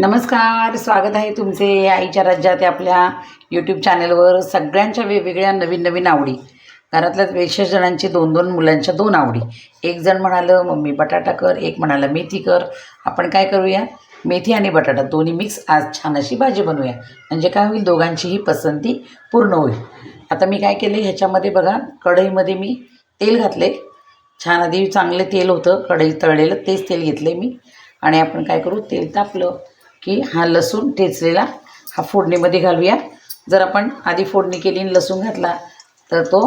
नमस्कार, स्वागत आहे तुमचे आईच्या राज्यात आपल्या यूट्यूब चॅनलवर। सगळ्यांच्या वेगवेगळ्या नवीन नवीन आवडी, घरातल्या 20 जणांची 2-2 मुलांच्या 2 आवडी। एक जण म्हणालं मम्मी बटाटा कर, एक म्हणाला मेथी कर। आपण काय करूया, मेथी आणि बटाटा दोन्ही मिक्स आज छान अशी भाजी बनवूया, म्हणजे काय होईल, दोघांचीही पसंती पूर्ण होईल। आता मी काय केले, ह्याच्यामध्ये बघा कढईमध्ये मी तेल घातले, छान आधी चांगले तेल होतं कढईत तळलेलं, तेच तेल घेतले मी। आणि आपण काय करू, तेल तापलं की हा लसूण ठेचलेला हा फोडणीमध्ये घालूया। जर आपण आधी फोडणी केली आणि लसूण घातला तर तो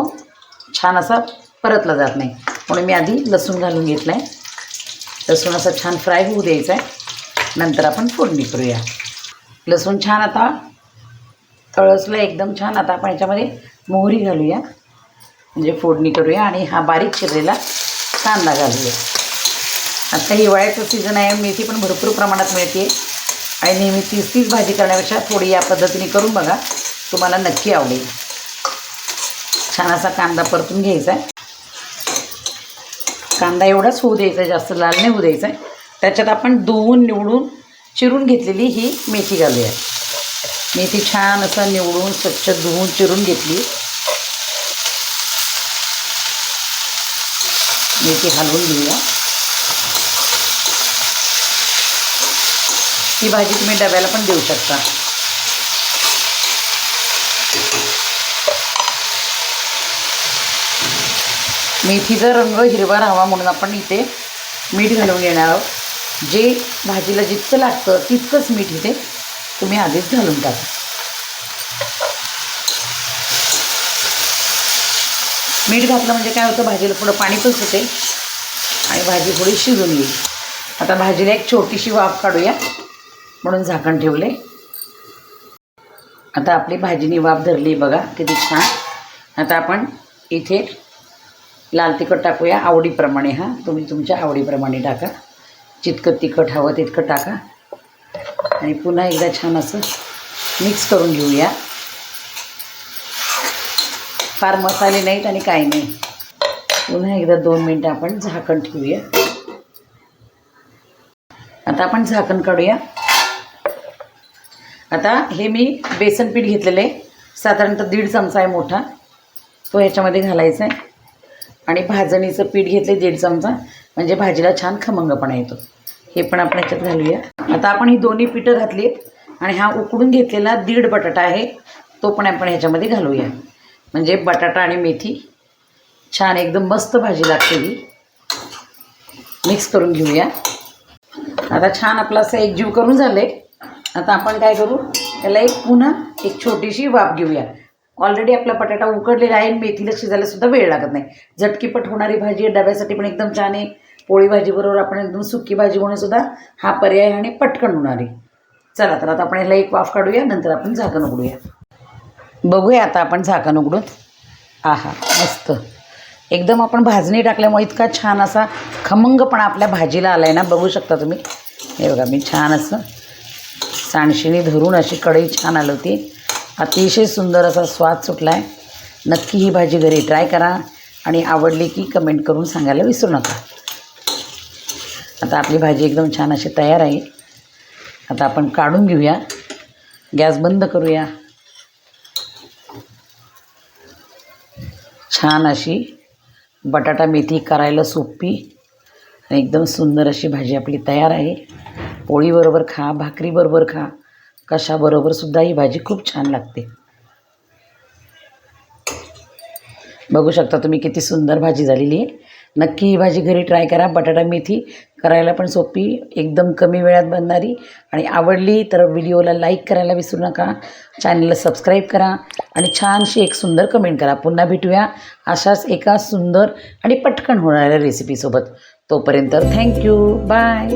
छान असा परतला जात नाही, म्हणून मी आधी लसूण घालून घेतला आहे। लसूण असा छान फ्राय होऊ द्यायचा आहे, नंतर आपण फोडणी करूया। लसूण छान आता तळसलं एकदम छान। आता आपण याच्यामध्ये मोहरी घालूया, म्हणजे फोडणी करूया, आणि हा बारीक चिरलेला कांदा घालूया। आता हिवाळ्याचं सीझन आहे, मेथी पण भरपूर प्रमाणात मिळते आणि नेहमी तीच भाजी करण्यापेक्षा थोडी या पद्धतीने करून बघा, तुम्हाला नक्की आवडेल। छान असा कांदा परतून घ्यायचा आहे, कांदा एवढाच होऊ द्यायचा, जास्त लाल नाही होऊ द्यायचा आहे। त्याच्यात आपण धुवून निवडून चिरून घेतलेली ही मेथी घालूया। मेथी छान असं निवडून स्वच्छ धुवून चिरून घेतली, मेथी हलवून घेऊया। ही भाजी तुम्ही डब्याला पण देऊ शकता। मेथीचा रंग हिरवा राहावा म्हणून आपण इथे मीठ घालून घेणार आहोत। जे भाजीला जितकं लागतं तितकंच मीठ इथे तुम्ही आधीच घालून टाका। मीठ घातलं म्हणजे काय होतं, भाजीला थोडं पाणी पण सुटेल आणि भाजी थोडी शिजून येईल। आता भाजीला एक छोटीशी वाफ काढूया, म्हणून झाकण ठेवले। आता आपली भाजीनी वाफ धरली बघा किती छान। आता आपण इथे लाल तिखट टाकूया आवडीप्रमाणे। हां, तुम्ही तुमच्या आवडीप्रमाणे टाका, जितकं तिखट हवं तितकं टाका। आणि पुन्हा एकदा छान असं मिक्स करून घेऊया। फार मसाले नाहीत आणि काही नाही। पुन्हा एकदा 2 मिनटं आपण झाकण ठेवूया। आता आपण झाकण काढूया। आता हे मी बेसन पीठ घेतलेलं आहे, साधारणतः 1.5 चमचा आहे मोठा, तो ह्याच्यामध्ये घालायचा आहे। आणि भाजणीचं पीठ घेतले 1.5 चमचा, म्हणजे भाजीला छान खमंगपणा येतो। हे पण आपण ह्याच्यात घालूया। आता आपण ही दोन्ही पीठं घातली आणि हा उकडून घेतलेला 1.5 बटाटा आहे, तो पण आपण ह्याच्यामध्ये घालूया, म्हणजे बटाटा आणि मेथी छान एकदम मस्त भाजी लागते ही। मिक्स करून घेऊया। आता छान आपलं असं एकजीव करून झाले। आता आपण काय करू, त्याला पुन्हा एक छोटीशी वाफ घेऊया। ऑलरेडी आपला बटाटा उकडलेला आहे, मेथीला शिजायला सुद्धा वेळ लागत नाही, झटकीपट होणारी भाजी आहे, डब्यासाठी पण एकदम छान आहे। पोळी भाजीबरोबर आपण एकदम सुकी भाजी म्हणून सुद्धा हा पर्याय आणि पटकन होणारी। चला तर आता आपण ह्याला एक वाफ काढूया, नंतर आपण झाकण उघडूया। बघूया आता आपण झाकण उघडून। आहा, मस्त एकदम आपण भाजणी टाकल्यामुळे इतका छान असा खमंगपणा आपल्या भाजीला आला आहे ना, बघू शकता तुम्ही। हे बघा, मी छान असं सांडशीने धरून अशी कढई छान हलवते, अतिशय सुंदर असा स्वाद सुटला आहे। नक्की ही भाजी घरी ट्राय करा आणि आवडली की कमेंट करून सांगायला विसरू नका। आता आपली भाजी एकदम छान अशी तयार आहे। आता आपण काढून घेऊया, गॅस बंद करूया। छान अशी बटाटा मेथी करायला सोपी आणि एकदम सुंदर अशी भाजी आपली तयार आहे। पोळीबरोबर खा, भाकरीबरोबर खा, कशाबरोबर सुद्धा ही भाजी खूप छान लागते। बघू शकता तुम्ही किती सुंदर भाजी झालेली आहे। नक्की ही भाजी घरी ट्राय करा। बटाटा मेथी करायला पण सोपी, एकदम कमी वेळात बनणारी। आणि आवडली तर व्हिडिओला लाईक करायला विसरू नका, चॅनलला सबस्क्राईब करा आणि छानशी एक सुंदर कमेंट करा। पुन्हा भेटूया अशाच एका सुंदर आणि पटकन होणाऱ्या रेसिपीसोबत। तोपर्यंत थँक्यू, बाय।